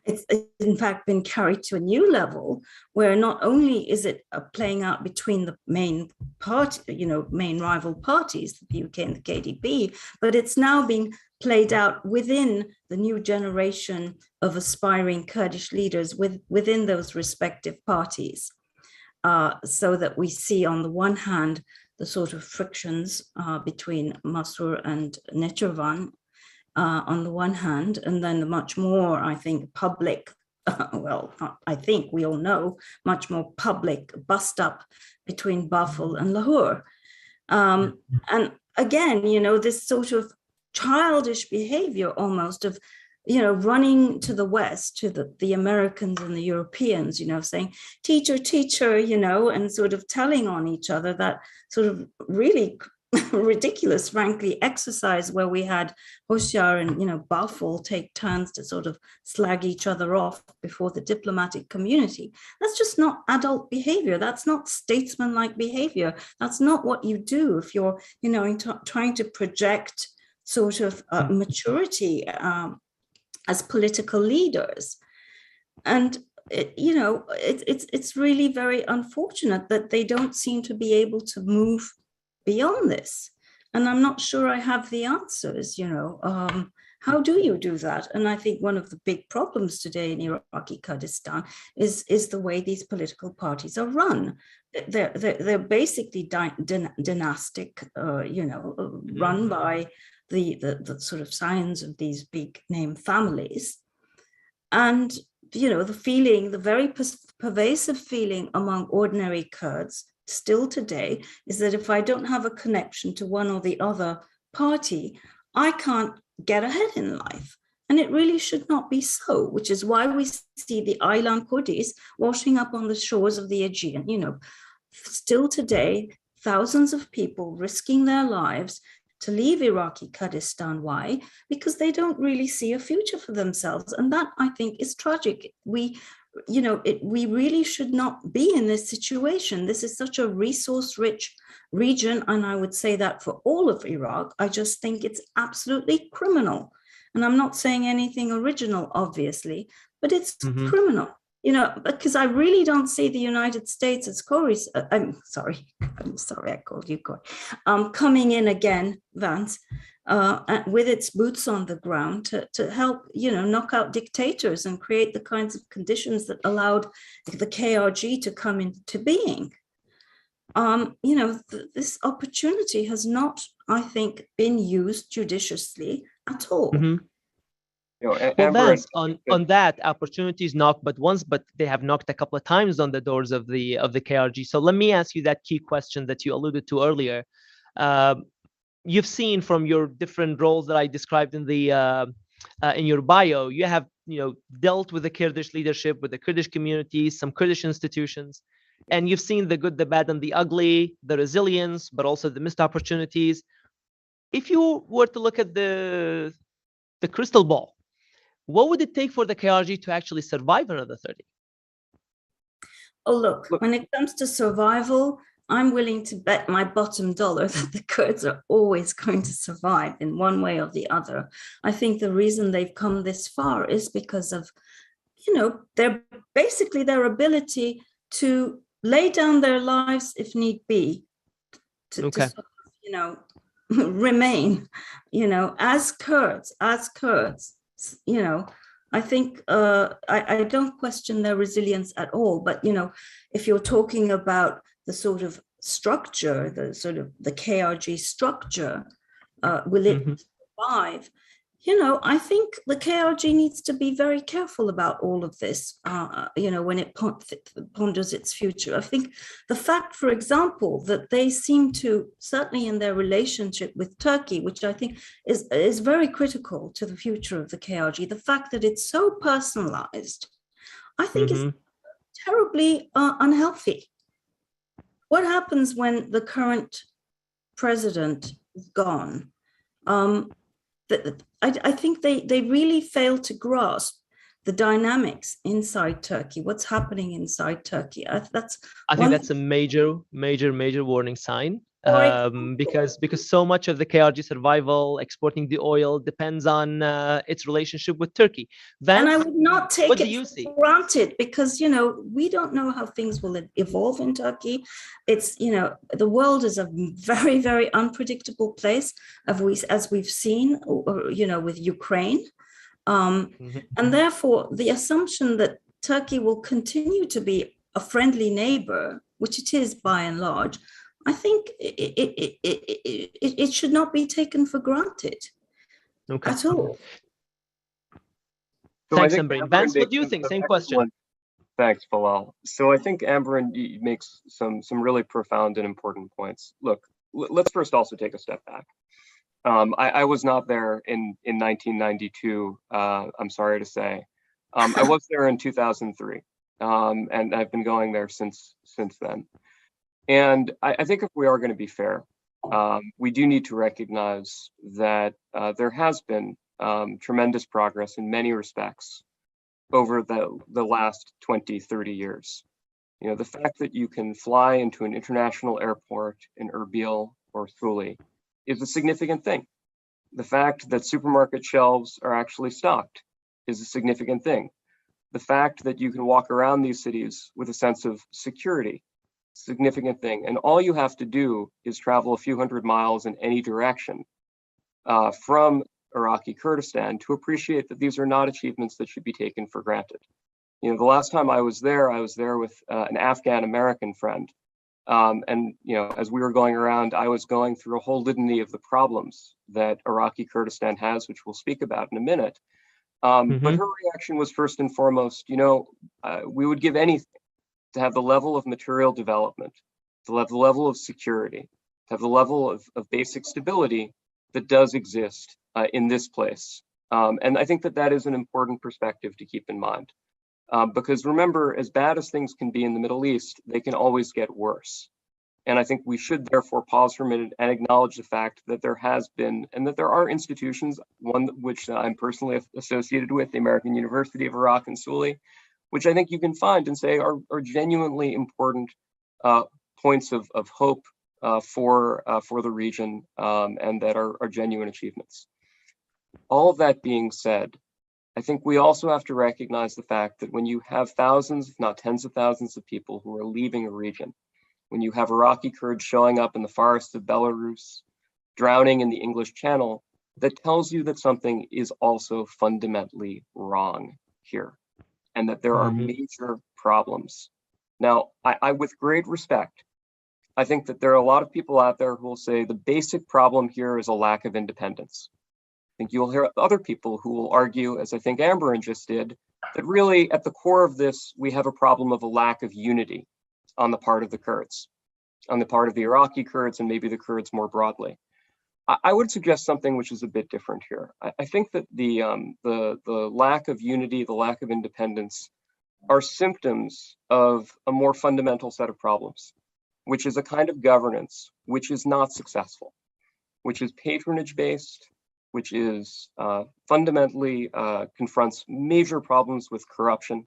S2: it's in fact been carried to a new level, where not only is it playing out between the main party, you know, main rival parties, the PUK and the KDP, but it's now being played out within the new generation of aspiring Kurdish leaders within those respective parties. So that we see on the one hand, the sort of frictions between Masur and Nechervan on the one hand, and then the much more, I think, public, well, I think we all know, much more public bust up between Baful and Lahore. And again, you know, this sort of childish behavior almost of, you know, running to the West, to the Americans and the Europeans, you know, saying, teacher, teacher, you know, and sort of telling on each other, that sort of really ridiculous, frankly, exercise where we had Hoshiyar and, you know, Baful take turns to sort of slag each other off before the diplomatic community. That's just not adult behavior. That's not statesman-like behavior. That's not what you do if you're, you know, trying to project sort of maturity as political leaders. And you know, it's really very unfortunate that they don't seem to be able to move beyond this. And I'm not sure I have the answers, you know. How do you do that? And I think one of the big problems today in Iraqi Kurdistan is the way these political parties are run. They're basically dynastic, you know, run by the sort of scions of these big name families. And, you know, the very pervasive feeling among ordinary Kurds still today is that if I don't have a connection to one or the other party, I can't get ahead in life. And it really should not be so, which is why we see the Aylan Kurdis washing up on the shores of the Aegean. Still today, thousands of people risking their lives to leave Iraqi Kurdistan. Why? Because they don't really see a future for themselves. And that, I think, is tragic. We really should not be in this situation. This is such a resource-rich region, and I would say that for all of Iraq. I just think it's absolutely criminal. And I'm not saying anything original, obviously, but it's criminal, because I really don't see the United States as I'm sorry, I called you Corey, coming in again, Vance, with its boots on the ground to help, knock out dictators and create the kinds of conditions that allowed the KRG to come into being. This opportunity has not, I think, been used judiciously at all.
S1: Well, Vance, on that, opportunities knock but once, but they have knocked a couple of times on the doors of the KRG. So let me ask you that key question that you alluded to earlier. You've seen from your different roles that I described in your bio, you have dealt with the Kurdish leadership, with the Kurdish community, some Kurdish institutions, and you've seen the good, the bad, and the ugly, the resilience, but also the missed opportunities. If you were to look at the crystal ball, what would it take for the KRG to actually survive another 30?
S2: Oh, look, when it comes to survival, I'm willing to bet my bottom dollar that the Kurds are always going to survive in one way or the other. I think the reason they've come this far is because of, their ability to lay down their lives if need be, to remain, as Kurds. I think I don't question their resilience at all. But, if you're talking about the sort of structure, the KRG structure, will it survive? I think the KRG needs to be very careful about all of this, when it ponders its future. I think the fact, for example, that they seem to, certainly in their relationship with Turkey, which I think is very critical to the future of the KRG, the fact that it's so personalized, I think is terribly unhealthy. What happens when the current president is gone? I think they really fail to grasp the dynamics inside Turkey, what's happening inside Turkey. I think
S1: that's a major warning sign, because so much of the KRG survival, exporting the oil, depends on its relationship with Turkey. Vance,
S2: and I would not take it
S1: for
S2: granted, because we don't know how things will evolve in Turkey. It's the world is a very, very unpredictable place, as we've seen, with Ukraine. And therefore, the assumption that Turkey will continue to be a friendly neighbor, which it is by and large, I think it should not be taken for granted at all.
S1: Thanks, Amberin. Vance, what do you think? Same question.
S3: Thanks, Bilal. So I think Amberin makes some really profound and important points. Look, let's first also take a step back. I was not there in 1992, I'm sorry to say. I was there in 2003, and I've been going there since then. And I think if we are going to be fair, we do need to recognize that there has been tremendous progress in many respects over the last 20, 30 years. The fact that you can fly into an international airport in Erbil or Thule is a significant thing. The fact that supermarket shelves are actually stocked is a significant thing. The fact that you can walk around these cities with a sense of security, significant thing. And all you have to do is travel a few hundred miles in any direction from Iraqi Kurdistan to appreciate that these are not achievements that should be taken for granted. The last time I was there with an Afghan American friend. And as we were going around, I was going through a whole litany of the problems that Iraqi Kurdistan has, which we'll speak about in a minute. But her reaction was first and foremost, we would give anything to have the level of material development, to have the level of security, to have the level of basic stability that does exist in this place. And I think that that is an important perspective to keep in mind. Because remember, as bad as things can be in the Middle East, they can always get worse. And I think we should therefore pause for a minute and acknowledge the fact that there has been, and that there are institutions, one which I'm personally associated with, the American University of Iraq-Sulaimani, which I think you can find and say are genuinely important points of hope for the region, and that are genuine achievements. All of that being said, I think we also have to recognize the fact that when you have thousands, if not tens of thousands of people who are leaving a region, when you have Iraqi Kurds showing up in the forests of Belarus, drowning in the English Channel, that tells you that something is also fundamentally wrong here, and that there are major problems. Now, I with great respect, I think that there are a lot of people out there who will say the basic problem here is a lack of independence. I think you'll hear other people who will argue, as I think Amberin just did, that really at the core of this, we have a problem of a lack of unity on the part of the Kurds, on the part of the Iraqi Kurds, and maybe the Kurds more broadly. I would suggest something which is a bit different here. I think that the lack of unity, the lack of independence, are symptoms of a more fundamental set of problems, which is a kind of governance which is not successful, which is patronage-based, which is fundamentally confronts major problems with corruption,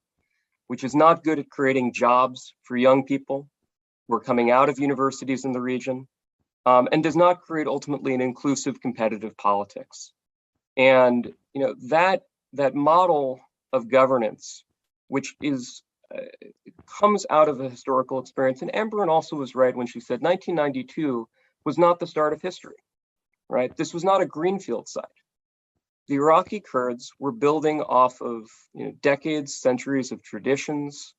S3: which is not good at creating jobs for young people who are coming out of universities in the region, and does not create ultimately an inclusive competitive politics. And that model of governance, which is comes out of a historical experience, and Amberin also was right when she said 1992 was not the start of history, right? This was not a greenfield site. The Iraqi Kurds were building off of decades, centuries of traditions,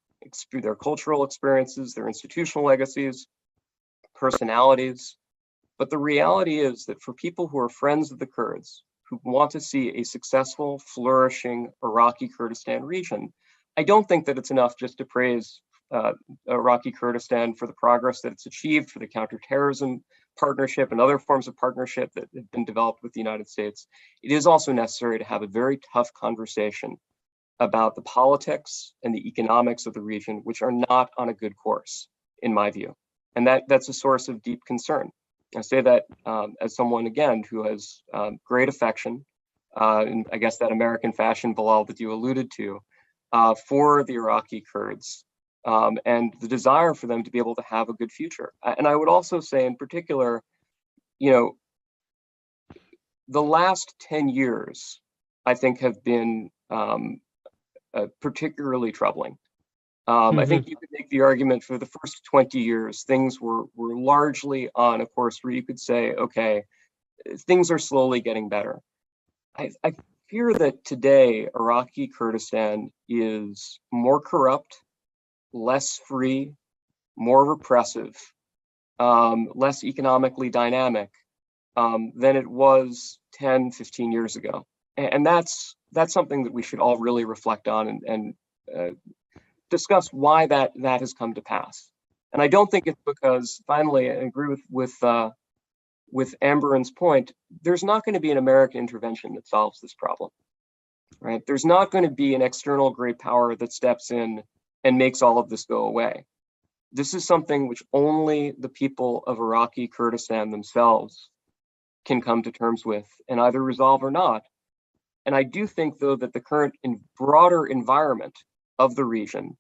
S3: their cultural experiences, their institutional legacies, personalities. But the reality is that for people who are friends of the Kurds, who want to see a successful, flourishing Iraqi Kurdistan region, I don't think that it's enough just to praise Iraqi Kurdistan for the progress that it's achieved, for the counterterrorism partnership and other forms of partnership that have been developed with the United States. It is also necessary to have a very tough conversation about the politics and the economics of the region, which are not on a good course, in my view. And that's a source of deep concern. I say that as someone, again, who has great affection, and I guess that American fashion, Bilal, that you alluded to, for the Iraqi Kurds, and the desire for them to be able to have a good future. And I would also say in particular, the last 10 years, I think have been particularly troubling. I think you could make the argument for the first 20 years, things were largely on a course where you could say, okay, things are slowly getting better. I fear that today, Iraqi Kurdistan is more corrupt, less free, more repressive, less economically dynamic than it was 10, 15 years ago. And that's something that we should all really reflect on and discuss why that has come to pass. And I don't think it's because, finally, I agree with Amberin's point, there's not going to be an American intervention that solves this problem, right? There's not going to be an external great power that steps in and makes all of this go away. This is something which only the people of Iraqi Kurdistan themselves can come to terms with and either resolve or not. And I do think, though, that the current broader environment of the region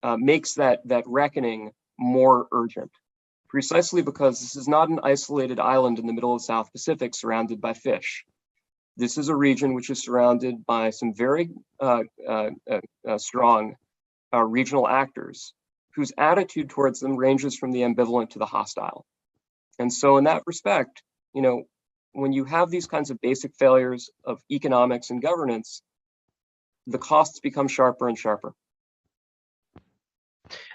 S3: makes that reckoning more urgent, precisely because this is not an isolated island in the middle of the South Pacific surrounded by fish. This is a region which is surrounded by some very strong regional actors whose attitude towards them ranges from the ambivalent to the hostile. And so in that respect, when you have these kinds of basic failures of economics and governance, the costs become sharper and sharper.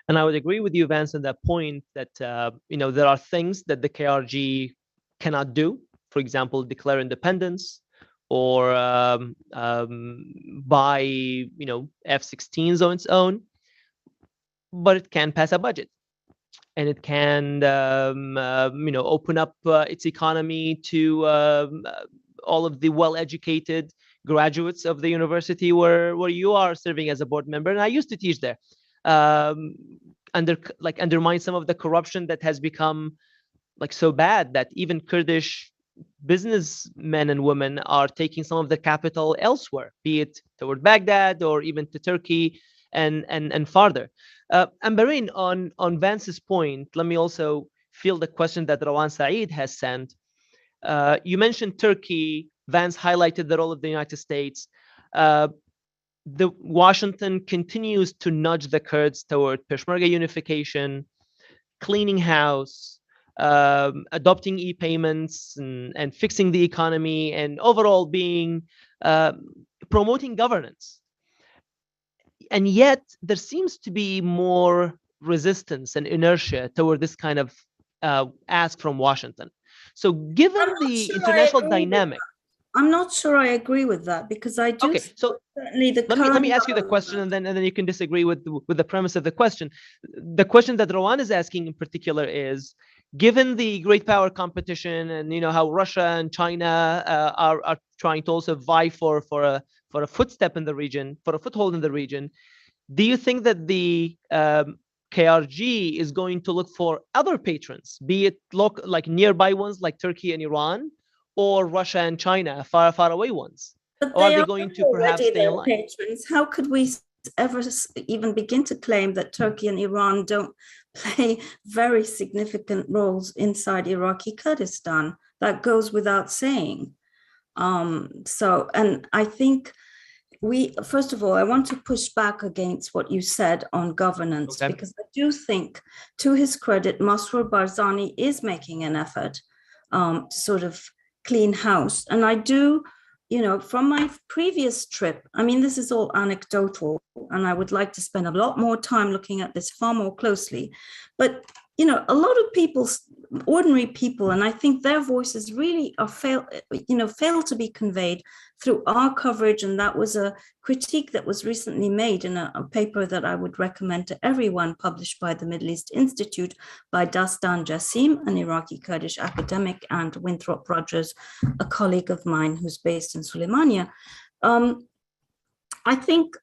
S1: And I would agree with you, Vance, on that point that there are things that the KRG cannot do. For example, declare independence or buy F-16s on its own, but it can pass a budget. and it can open up its economy to all of the well-educated graduates of the university where you are serving as a board member. And I used to teach there. Undermine some of the corruption that has become so bad that even Kurdish businessmen and women are taking some of the capital elsewhere, be it toward Baghdad or even to Turkey and farther. Amberin, on Vance's point, let me also field the question that Rawan Saeed has sent. You mentioned Turkey. Vance highlighted the role of the United States. The Washington continues to nudge the Kurds toward Peshmerga unification, cleaning house, adopting e-payments and fixing the economy, and overall being promoting governance. And yet there seems to be more resistance and inertia toward this kind of ask from Washington. So given the international dynamic,
S2: I'm not sure I agree with that, because I do.
S1: Okay, so
S2: certainly
S1: let me ask you the question, and then you can disagree with the premise of the question. The question that Rawan is asking in particular is, given the great power competition and how Russia and China are trying to also vie for a footstep in the region, for a foothold in the region, do you think that the KRG is going to look for other patrons, be it like nearby ones like Turkey and Iran, or Russia and China, far away ones?
S2: But
S1: or are they going to perhaps stay in line?
S2: Patrons. How could we ever even begin to claim that Turkey and Iran don't play very significant roles inside Iraqi Kurdistan? That goes without saying. And I think first of all, I want to push back against what you said on governance, because I do think, to his credit, Masroor Barzani is making an effort to sort of clean house. And I do, from my previous trip, I mean, this is all anecdotal, and I would like to spend a lot more time looking at this far more closely. But, a lot of people, ordinary people, and I think their voices really fail to be conveyed through our coverage. And that was a critique that was recently made in a paper that I would recommend to everyone, published by the Middle East Institute by Dastan Jassim, an Iraqi Kurdish academic, and Winthrop Rogers, a colleague of mine who's based in Sulaimania. I think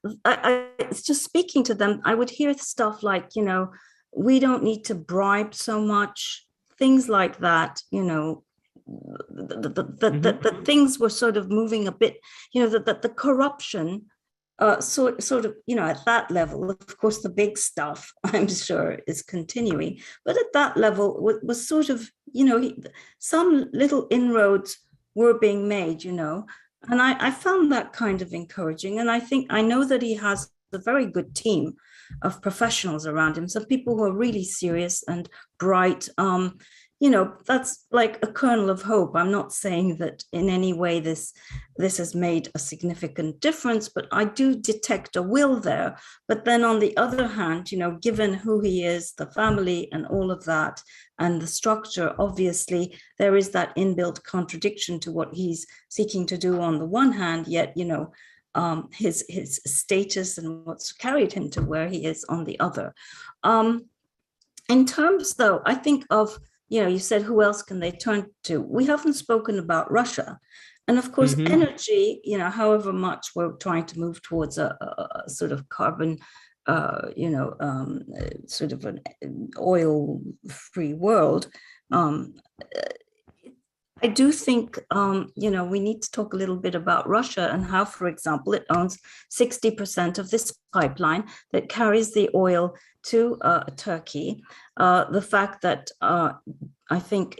S2: it's just speaking to them, I would hear stuff like, we don't need to bribe so much, things like that, the things were sort of moving a bit, that the corruption sort of, at that level. Of course, the big stuff, I'm sure, is continuing, but at that level was sort of, some little inroads were being made, and I found that kind of encouraging. And I know that he has a very good team of professionals around him, some people who are really serious and bright. That's like a kernel of hope. I'm not saying that in any way this has made a significant difference, but I do detect a will there. But then on the other hand, given who he is, the family and all of that, and the structure, obviously there is that inbuilt contradiction to what he's seeking to do on the one hand, yet, his status and what's carried him to where he is on the other. In terms, though, I think of, you said, who else can they turn to? We haven't spoken about Russia. And of course, energy, however much we're trying to move towards a sort of carbon, sort of an oil-free world, I do think, we need to talk a little bit about Russia and how, for example, it owns 60% of this pipeline that carries the oil to Turkey. The fact that I think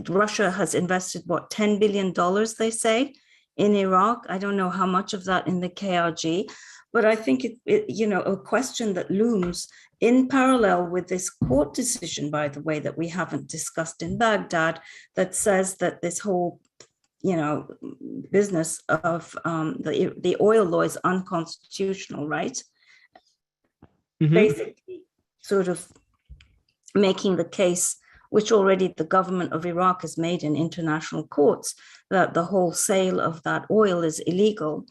S2: Russia has invested, $10 billion, they say, in Iraq. I don't know how much of that in the KRG, but I think a question that looms in parallel with this court decision, by the way, that we haven't discussed in Baghdad, that says that this whole, business of the oil law is unconstitutional, right? Basically, sort of making the case, which already the government of Iraq has made in international courts, that the whole sale of that oil is illegal.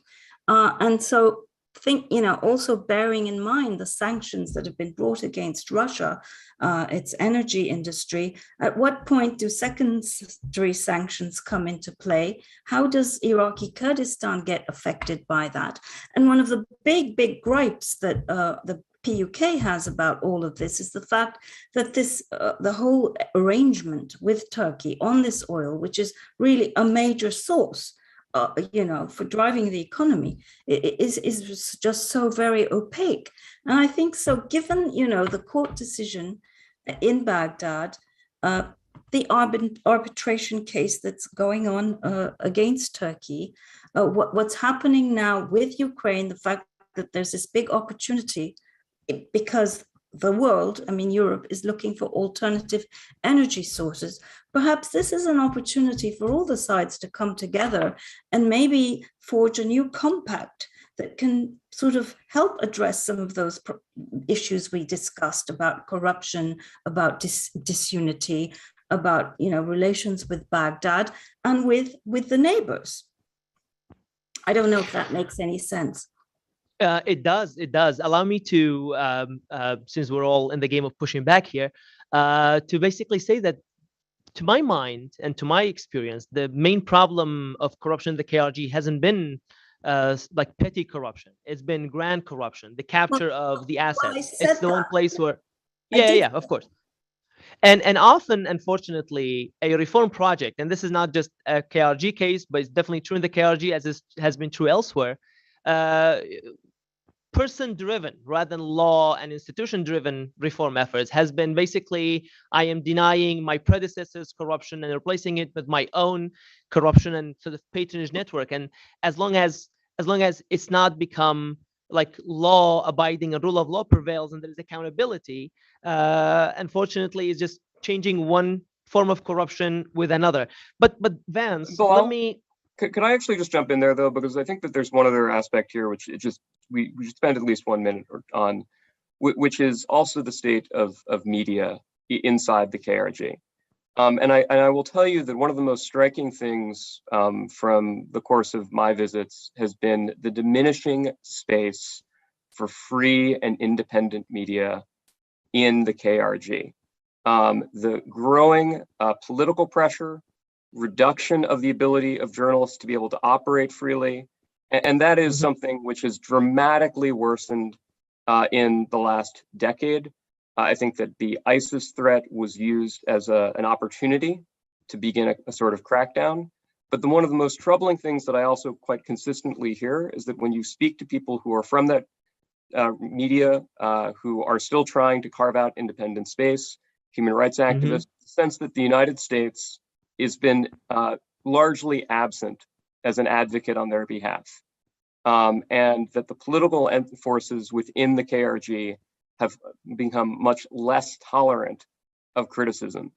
S2: And so think, also bearing in mind the sanctions that have been brought against Russia, its energy industry, at what point do secondary sanctions come into play? How does Iraqi Kurdistan get affected by that? And one of the big gripes that the PUK has about all of this is the fact that the whole arrangement with Turkey on this oil, which is really a major source for driving the economy, is just so very opaque. And I think so, given, the court decision in Baghdad, the arbitration case that's going on against Turkey, what's happening now with Ukraine, the fact that there's this big opportunity because the world, Europe, is looking for alternative energy sources. Perhaps this is an opportunity for all the sides to come together and maybe forge a new compact that can sort of help address some of those issues we discussed about corruption, about disunity, about relations with Baghdad and with the neighbors. I don't know if that makes any sense.
S1: It does. Allow me to, since we're all in the game of pushing back here, to basically say that, to my mind and to my experience, the main problem of corruption in the KRG hasn't been like petty corruption. It's been grand corruption, the capture of the assets. It's the one place where, yeah, of course. And often, unfortunately, a reform project, and this is not just a KRG case, but it's definitely true in the KRG as has been true elsewhere, person-driven rather than law and institution-driven reform efforts has been basically, I am denying my predecessors' corruption and replacing it with my own corruption and sort of patronage network. And as long as it's not become like law-abiding and rule of law prevails and there's accountability, unfortunately, it's just changing one form of corruption with another. But Vance, let me.
S3: Could I actually just jump in there, though, because I think that there's one other aspect here, which we should spend at least 1 minute on, which is also the state of media inside the KRG. And I will tell you that one of the most striking things from the course of my visits has been the diminishing space for free and independent media in the KRG. The growing political pressure, reduction of the ability of journalists to be able to operate freely. And that is something which has dramatically worsened in the last decade. I think that the ISIS threat was used as an opportunity to begin a sort of crackdown. But one of the most troubling things that I also quite consistently hear is that when you speak to people who are from that media, who are still trying to carve out independent space, human rights activists, sense that the United States has been largely absent as an advocate on their behalf. And that the political forces within the KRG have become much less tolerant of criticism.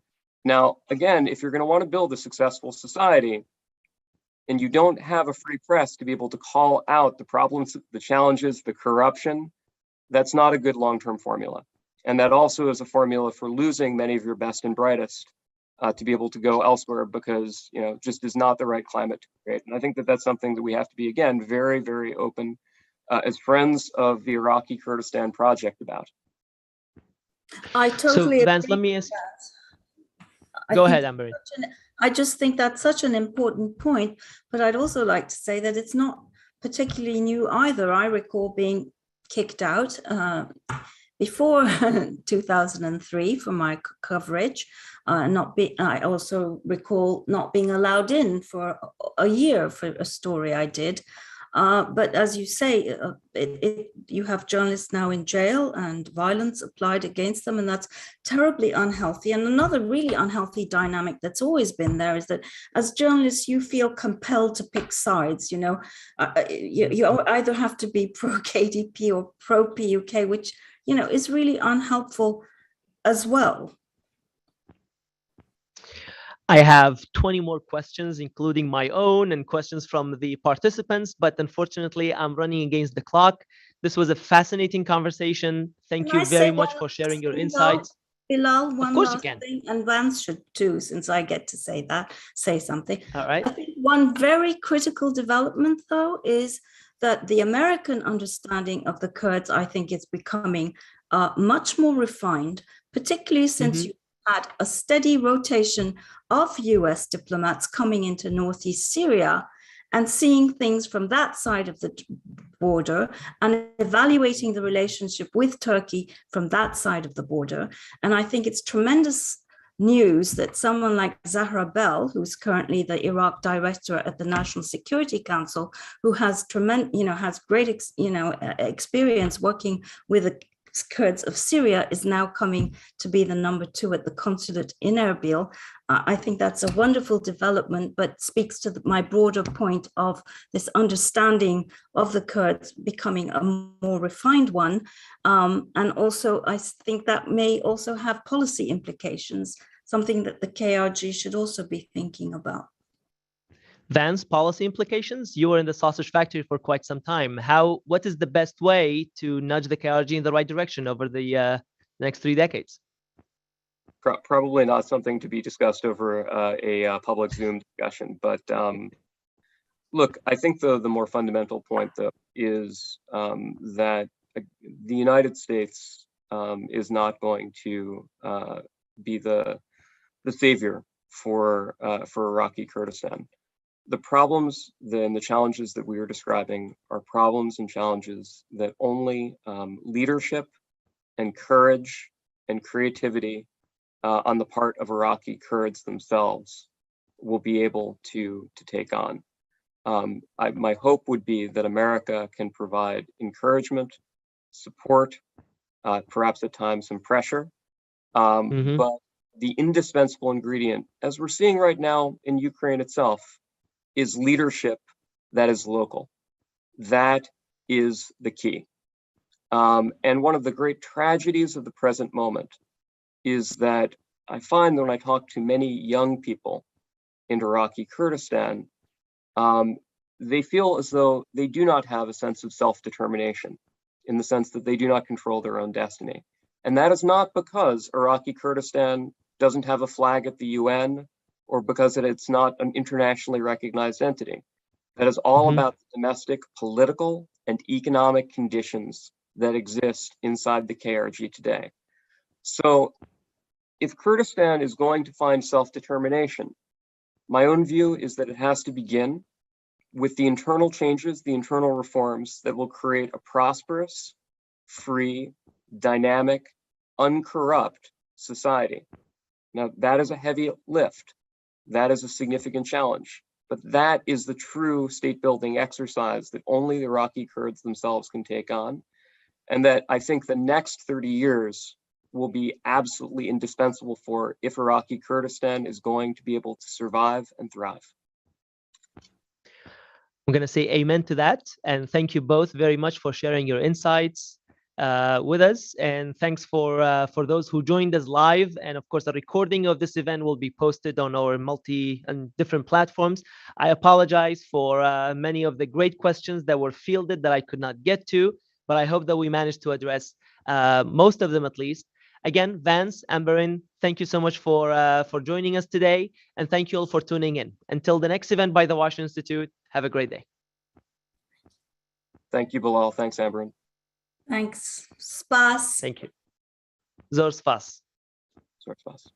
S3: Now, again, if you're going to want to build a successful society and you don't have a free press to be able to call out the problems, the challenges, the corruption, that's not a good long-term formula. And that also is a formula for losing many of your best and brightest to be able to go elsewhere because, just is not the right climate to create. And I think that that's something that we have to be, again, very, very open as friends of the Iraqi Kurdistan project about.
S2: I totally
S1: Vance, let me ask. Go ahead, Amberin.
S2: I just think that's such an important point, but I'd also like to say that it's not particularly new either. I recall being kicked out before 2003 for my coverage. I also recall not being allowed in for a year for a story I did. But as you say, you have journalists now in jail and violence applied against them, and that's terribly unhealthy. And another really unhealthy dynamic that's always been there is that as journalists, you feel compelled to pick sides. You either have to be pro-KDP or pro-PUK, which, is really unhelpful as well.
S1: I have 20 more questions, including my own and questions from the participants, but unfortunately, I'm running against the clock. This was a fascinating conversation. Thank you very much for sharing your insights.
S2: Bilal, one last thing, and Vance should too, since I get to say something.
S1: All right.
S2: I think one very critical development, though, is that the American understanding of the Kurds, I think, is becoming much more refined, particularly since you had a steady rotation of US diplomats coming into northeast Syria and seeing things from that side of the border and evaluating the relationship with Turkey from that side of the border. And I think it's tremendous news that someone like Zahra Bell, who's currently the Iraq director at the National Security Council, who has great experience working with the Kurds of Syria, is now coming to be the number 2 at the consulate in Erbil. I think that's a wonderful development, but speaks to my broader point of this understanding of the Kurds becoming a more refined one. And also, I think that may also have policy implications, something that the KRG should also be thinking about.
S1: Vance, policy implications? You were in the sausage factory for quite some time. What is the best way to nudge the KRG in the right direction over the next 3 decades?
S3: Probably not something to be discussed over a public Zoom discussion, but look, I think the more fundamental point, though, is that the United States is not going to be the savior for Iraqi Kurdistan. The problems and the challenges that we are describing are problems and challenges that only leadership and courage and creativity on the part of Iraqi Kurds themselves will be able to take on. My hope would be that America can provide encouragement, support, perhaps at times some pressure, but the indispensable ingredient, as we're seeing right now in Ukraine itself, is leadership that is local. That is the key. And one of the great tragedies of the present moment is that I find that when I talk to many young people in Iraqi Kurdistan, they feel as though they do not have a sense of self-determination, in the sense that they do not control their own destiny. And that is not because Iraqi Kurdistan doesn't have a flag at the UN or because it's not an internationally recognized entity. That is all about the domestic political and economic conditions that exist inside the KRG today. So if Kurdistan is going to find self-determination, my own view is that it has to begin with the internal changes, the internal reforms that will create a prosperous, free, dynamic, uncorrupt society. Now, that is a heavy lift. That is a significant challenge. But that is the true state-building exercise that only the Iraqi Kurds themselves can take on. And that I think the next 30 years will be absolutely indispensable for if Iraqi Kurdistan is going to be able to survive and thrive.
S1: I'm going to say amen to that. And thank you both very much for sharing your insights with us. And thanks for those who joined us live. And of course, the recording of this event will be posted on our and different platforms. I apologize for many of the great questions that were fielded that I could not get to, but I hope that we managed to address most of them at least. Again, Vance, Amberin, thank you so much for joining us today. And thank you all for tuning in. Until the next event by the Washington Institute, have a great day.
S3: Thank you, Bilal. Thanks, Amberin.
S2: Thanks. Spas.
S1: Thank you. Zor spas.
S3: Zor spas.